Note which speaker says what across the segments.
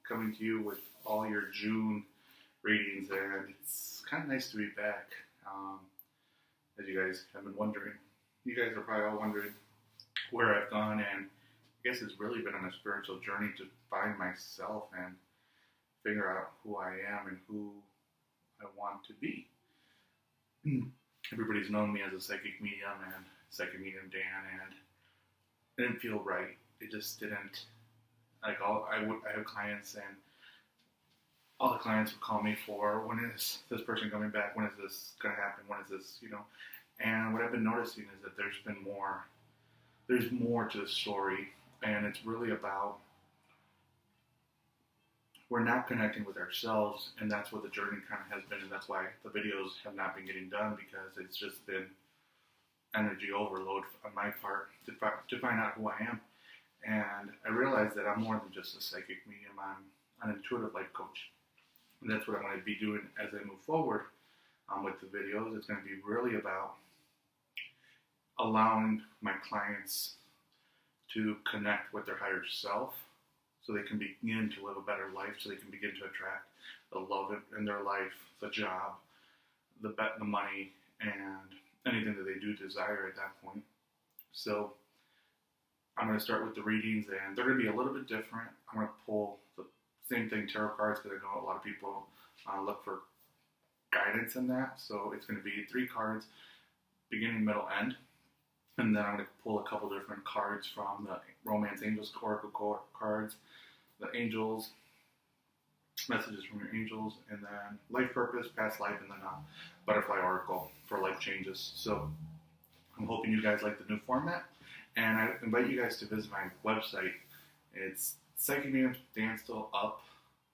Speaker 1: coming to you with all your June readings, and it's kind of nice to be back. As you guys have been wondering, you guys are probably all wondering where I've gone, and I guess it's really been on a spiritual journey to find myself and figure out who I am and who I want to be. Everybody's known me as a psychic medium and psychic medium Dan, and it didn't feel right. It just didn't. I have clients, and all the clients would call me for, when is this person coming back? When is this going to happen? When is this, And what I've been noticing is that there's more to the story, and it's really about we're not connecting with ourselves, and that's what the journey kind of has been, and that's why the videos have not been getting done, because it's just been energy overload on my part to find out who I am. And I realized that I'm more than just a psychic medium. I'm an intuitive life coach. And that's what I'm going to be doing as I move forward with the videos. It's going to be really about allowing my clients to connect with their higher self so they can begin to live a better life, so they can begin to attract the love in their life, the job, the money, and anything that they do desire at that point. So I'm going to start with the readings, and they're going to be a little bit different. I'm going to pull the same thing, tarot cards, because I know a lot of people look for guidance in that. So it's going to be 3 cards, beginning, middle, end. And then I'm going to pull a couple different cards from the Romance Angels Oracle cards, the Angels, messages from your angels, and then life purpose, past life, and then Butterfly Oracle for life changes. So I'm hoping you guys like the new format. And I invite you guys to visit my website. It's Psychic Medium Dan still up,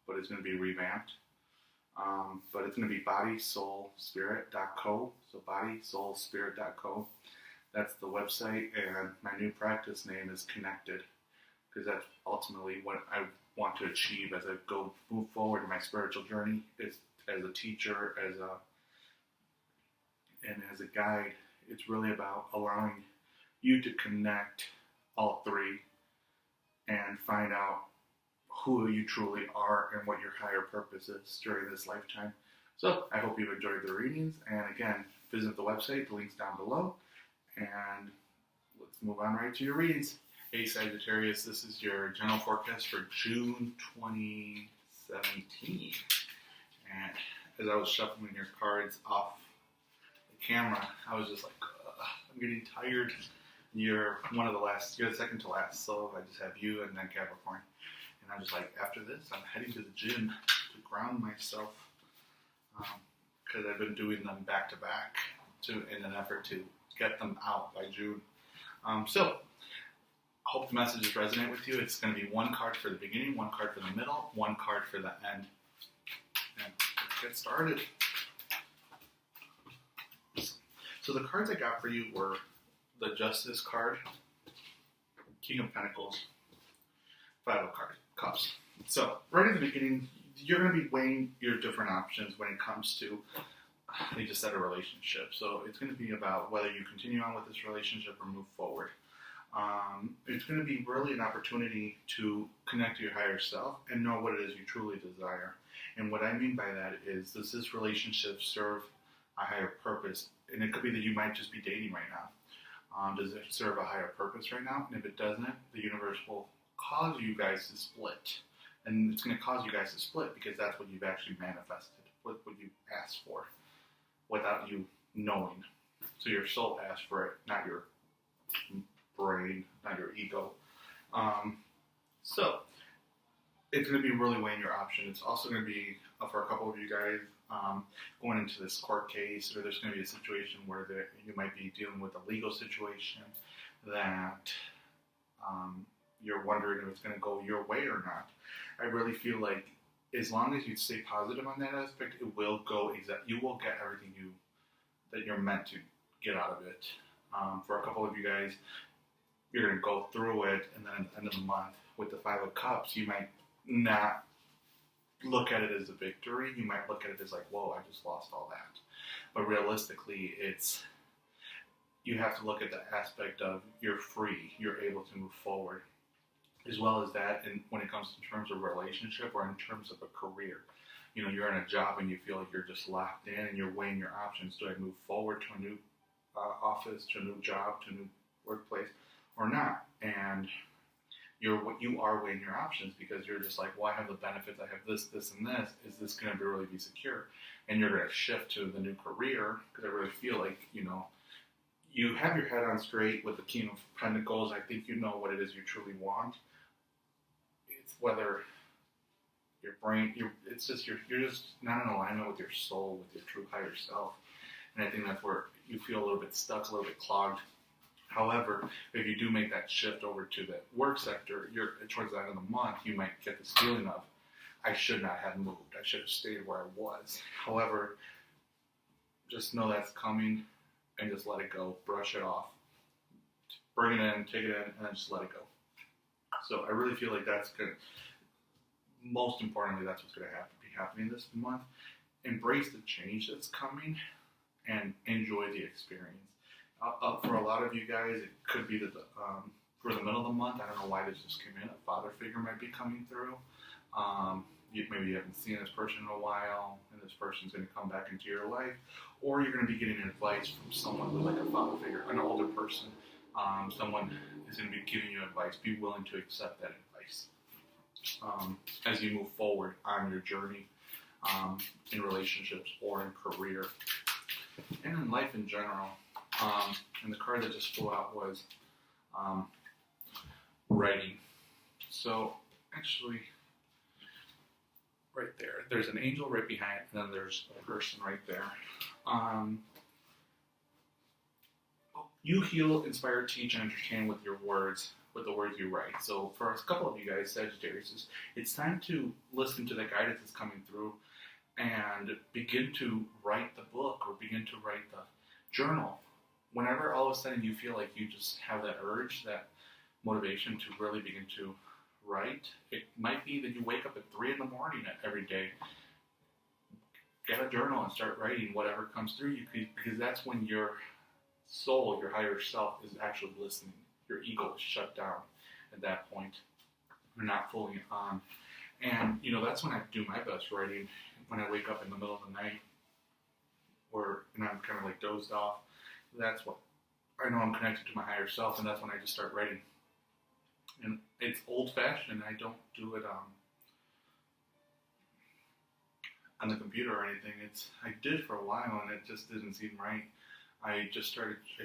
Speaker 1: but it's going to be revamped. But it's going to be bodysoulspirit.co. So bodysoulspirit.co. That's the website, and my new practice name is Connected, because that's ultimately what I want to achieve as I move forward in my spiritual journey. Is as a teacher, and as a guide. It's really about allowing you to connect all 3 and find out who you truly are and what your higher purpose is during this lifetime. So I hope you've enjoyed the readings, and again, visit the website, the link's down below, and let's move on right to your readings. Hey Sagittarius, this is your general forecast for June 2017. And as I was shuffling your cards off the camera, I was just like, I'm getting tired. You're one of the last, you're the second to last, so I just have you and then Capricorn. And I'm just like, after this, I'm heading to the gym to ground myself, because I've been doing them back to back in an effort to get them out by June. So, I hope the messages resonate with you. It's going to be 1 card for the beginning, 1 card for the middle, 1 card for the end. And let's get started. So the cards I got for you were the Justice card, King of Pentacles, 5 of Cups. So right at the beginning, you're going to be weighing your different options when it comes to, they just said, a relationship. So it's going to be about whether you continue on with this relationship or move forward. It's going to be really an opportunity to connect to your higher self and know what it is you truly desire. And what I mean by that is, does this relationship serve a higher purpose? And it could be that you might just be dating right now. Does it serve a higher purpose right now? And if it doesn't, the universe will cause you guys to split. And it's going to cause you guys to split because that's what you've actually manifested, what you asked for, without you knowing. So your soul asked for it, not your brain, not your ego. So it's going to be really weighing your option. It's also going to be, for a couple of you guys, going into this court case, or there's going to be a situation where you might be dealing with a legal situation that you're wondering if it's going to go your way or not. I really feel like as long as you stay positive on that aspect, it will go you will get everything that you're meant to get out of it. For a couple of you guys, you're going to go through it, and then at the end of the month with the 5 of Cups, you might not look at it as a victory. You might look at it as like, whoa, I just lost all that. But realistically, you have to look at the aspect of you're free, you're able to move forward. as well as that. And when it comes in terms of relationship or in terms of a career, you're in a job and you feel like you're just locked in and you're weighing your options. Do I move forward to a new office, to a new job, to a new workplace, or not? And you are weighing your options because you're just like, well, I have the benefits, I have this, this, and this. Is this going to really be secure? And you're going to shift to the new career because I really feel like, you have your head on straight with the King of Pentacles. I think you know what it is you truly want. It's whether your brain, you're just not in alignment with your soul, with your true higher self. And I think that's where you feel a little bit stuck, a little bit clogged. However, if you do make that shift over to the work sector, towards the end of the month, you might get this feeling of, I should not have moved. I should have stayed where I was. However, just know that's coming and just let it go. Brush it off. Bring it in, take it in, and then just let it go. So I really feel like that's good. Most importantly, that's what's going to be happening this month. Embrace the change that's coming and enjoy the experience. For a lot of you guys, it could be that for the middle of the month, I don't know why this just came in, a father figure might be coming through. Maybe you haven't seen this person in a while, and this person's going to come back into your life, or you're going to be getting advice from someone who's like a father figure, an older person. Someone is going to be giving you advice. Be willing to accept that advice as you move forward on your journey in relationships or in career and in life in general. And the card that just flew out was writing. So actually, right there, there's an angel right behind it, and then there's a person right there. You heal, inspire, teach, and entertain with your words, with the words you write. So for a couple of you guys, Sagittarius, it's time to listen to the guidance that's coming through and begin to write the book or begin to write the journal. Whenever all of a sudden you feel like you just have that urge, that motivation to really begin to write, it might be that you wake up at 3 in the morning every day, get a journal and start writing whatever comes through you, because that's when your soul, your higher self, is actually listening. Your ego is shut down at that point. You're not fully on. And, that's when I do my best writing, when I wake up in the middle of the night, and I'm kind of like dozed off. That's what I know I'm connected to my higher self, and that's when I just start writing. And it's old-fashioned. I don't do it on the computer or anything. I did for a while, and it just didn't seem right. I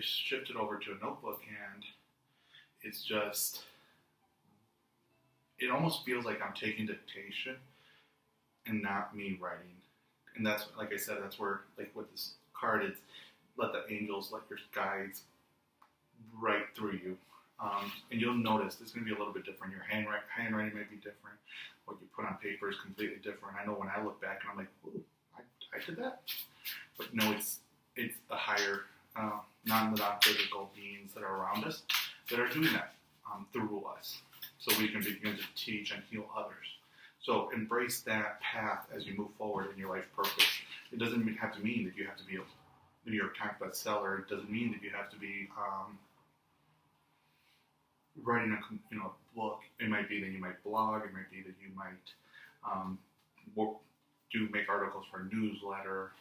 Speaker 1: shifted over to a notebook, and it's just, it almost feels like I'm taking dictation and not me writing. And that's, like I said, that's where, like with this card, it's let the angels, let your guides write through you. And you'll notice it's going to be a little bit different. Your handwriting may be different. What you put on paper is completely different. I know when I look back and I'm like, ooh, I did that. But no, it's a higher, non-physical beings that are around us that are doing that through us. So we can begin to teach and heal others. So embrace that path as you move forward in your life purpose. It doesn't have to mean that you have to be a New York Times bestseller. It doesn't mean that you have to be writing a book. It might be that you might blog. It might be that you might make articles for a newsletter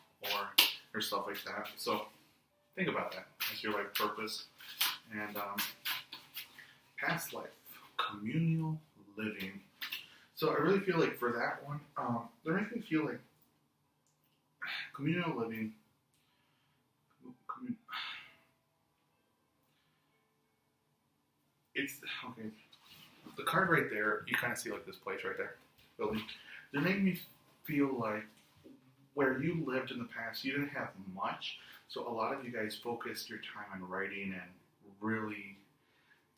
Speaker 1: or stuff like that. So think about that as your life purpose. And past life, communal living. So I really feel like for that one, that makes me feel like communal living. It's okay. The card right there, you kind of see like this place right there, building. They make me feel like where you lived in the past, you didn't have much. So a lot of you guys focused your time on writing and really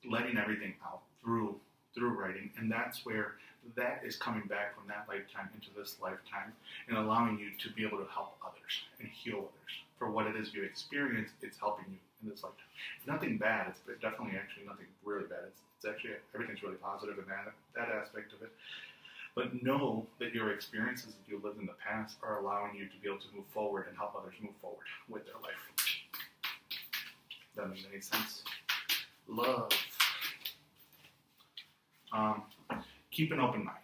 Speaker 1: letting everything out through writing, and that's where that is coming back from that lifetime into this lifetime and allowing you to be able to help others and heal others. For what it is you experience, it's helping you in this lifetime. It's nothing bad. It's definitely actually nothing really bad. It's actually, everything's really positive in that aspect of it. But know that your experiences that you lived in the past are allowing you to be able to move forward and help others move forward with their life. That makes any sense? Love. Keep an open mind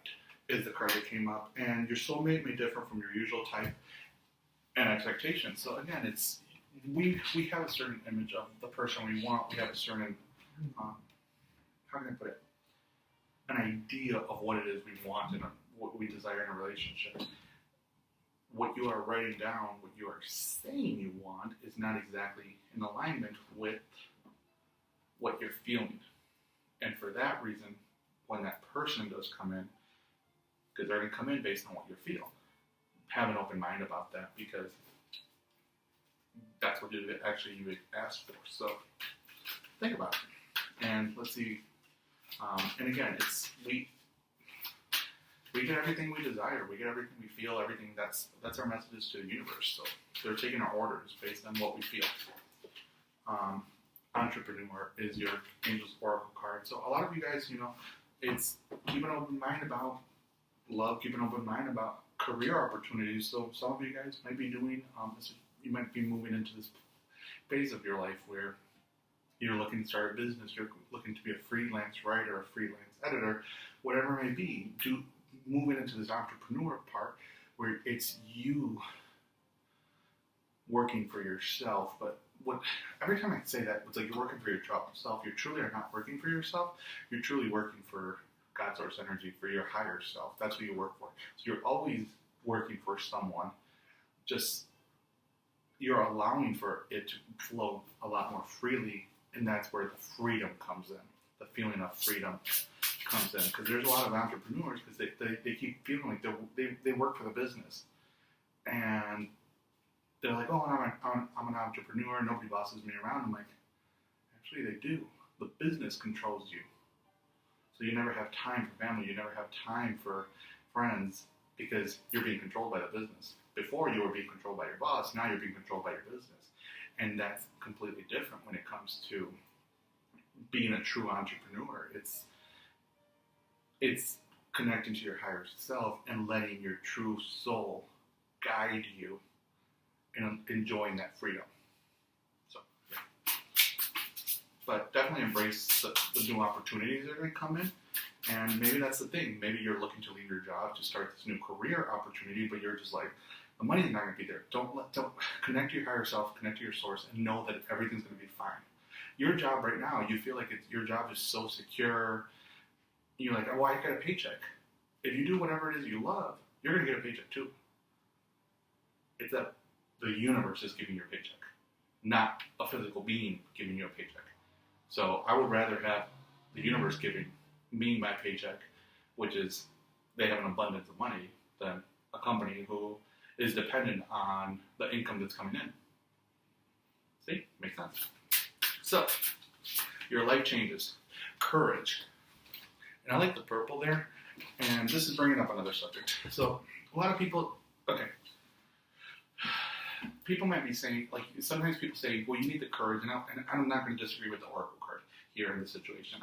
Speaker 1: is the card that came up, and your soulmate may differ from your usual type and expectations. So again, it's we have a certain image of the person we want. We have a certain how can I put it? An idea of what it is we want and what we desire in a relationship. What you are writing down, what you are saying you want, is not exactly in alignment with what you're feeling. And for that reason, when that person does come in, because they're going to come in based on what you feel, have an open mind about that, because that's what you would ask for. So think about it. And let's see. And again, we get everything we desire. We get everything we feel. Everything that's our messages to the universe. So they're taking our orders based on what we feel. Entrepreneur is your Angel's Oracle card. So a lot of you guys, it's keep an open mind about love. Keep an open mind about career opportunities. So some of you guys might be doing you might be moving into this phase of your life where you're looking to start a business. You're looking to be a freelance writer, a freelance editor, whatever it may be. Moving into this entrepreneur part where it's you working for yourself. But every time I say that, it's like you're working for yourself. You truly are not working for yourself. You're truly working for God source energy, for your higher self. That's who you work for. So you're always working for someone. Just you're allowing for it to flow a lot more freely, and that's where the freedom comes in. The feeling of freedom comes in, because there's a lot of entrepreneurs because they keep feeling like they work for the business, and they're like, oh, I'm an entrepreneur, nobody bosses me around. I'm like, actually they do. The business controls you, so you never have time for family, you never have time for friends, because you're being controlled by the business. Before you were being controlled by your boss, now you're being controlled by your business, and that's completely different when it comes to being a true entrepreneur. It's connecting to your higher self and letting your true soul guide you and enjoying that freedom. So, yeah. But definitely embrace the new opportunities that are going to come in. And maybe that's the thing. Maybe you're looking to leave your job to start this new career opportunity, but you're just like, the money's not going to be there. Don't connect to your higher self, connect to your source, and know that everything's going to be fine. Your job right now, you feel like your job is so secure. You're like, oh, I got a paycheck. If you do whatever it is you love, you're going to get a paycheck too. It's that the universe is giving you a paycheck, not a physical being giving you a paycheck. So I would rather have the universe giving me my paycheck, which is they have an abundance of money, than a company who is dependent on the income that's coming in. See? Makes sense. So, your life changes. Courage. And I like the purple there. And this is bringing up another subject. So, a lot of people, people might be saying, like, sometimes people say, well, you need the courage. And I'm not going to disagree with the Oracle card here in this situation.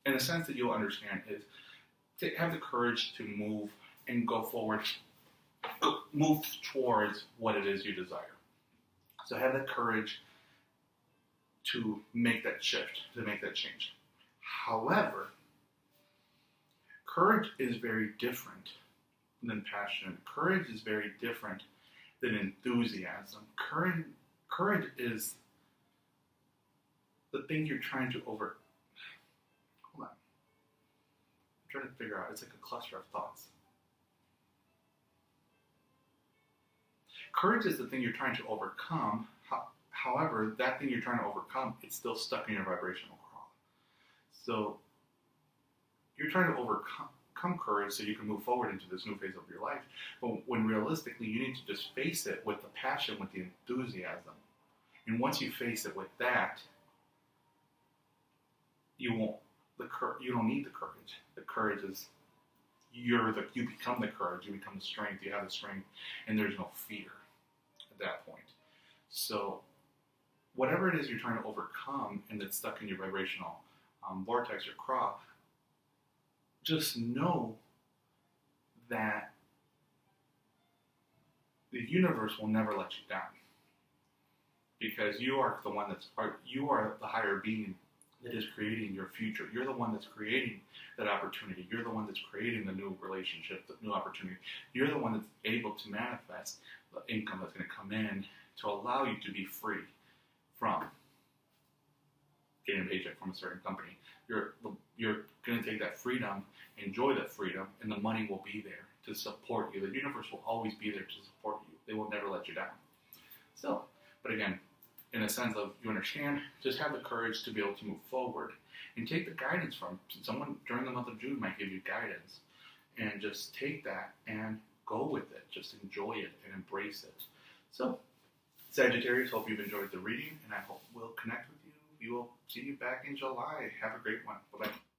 Speaker 1: In a sense that you'll understand, is to have the courage to move and go forward, move towards what it is you desire. So have the courage to make that shift, to make that change. However, courage is very different than passion. Courage is very different than enthusiasm. Courage is the thing you're trying to Hold on. I'm trying to figure out. It's like a cluster of thoughts. Courage is the thing you're trying to overcome. However, that thing you're trying to overcome, it's still stuck in your vibrational crawl. So you're trying to overcome courage so you can move forward into this new phase of your life. But when realistically, you need to just face it with the passion, with the enthusiasm. And once you face it with that, you don't need the courage. The courage is you become the courage, you become the strength, you have the strength, and there's no fear at that point. So whatever it is you're trying to overcome and that's stuck in your vibrational vortex or craw, just know that the universe will never let you down. because you are the one you are the higher being that is creating your future. You're the one that's creating that opportunity. You're the one that's creating the new relationship, the new opportunity. You're the one that's able to manifest the income that's going to come in to allow you to be free from getting a paycheck from a certain company. You're going to take that freedom, enjoy that freedom, and the money will be there to support you. The universe will always be there to support you. They will never let you down. So, but again, in a sense of you understand, just have the courage to be able to move forward and take the guidance from someone during the month of June might give you guidance, and just take that and go with it. Just enjoy it and embrace it. So, Sagittarius, hope you've enjoyed the reading, and I hope we'll connect with you. We will see you back in July. Have a great one. Bye-bye.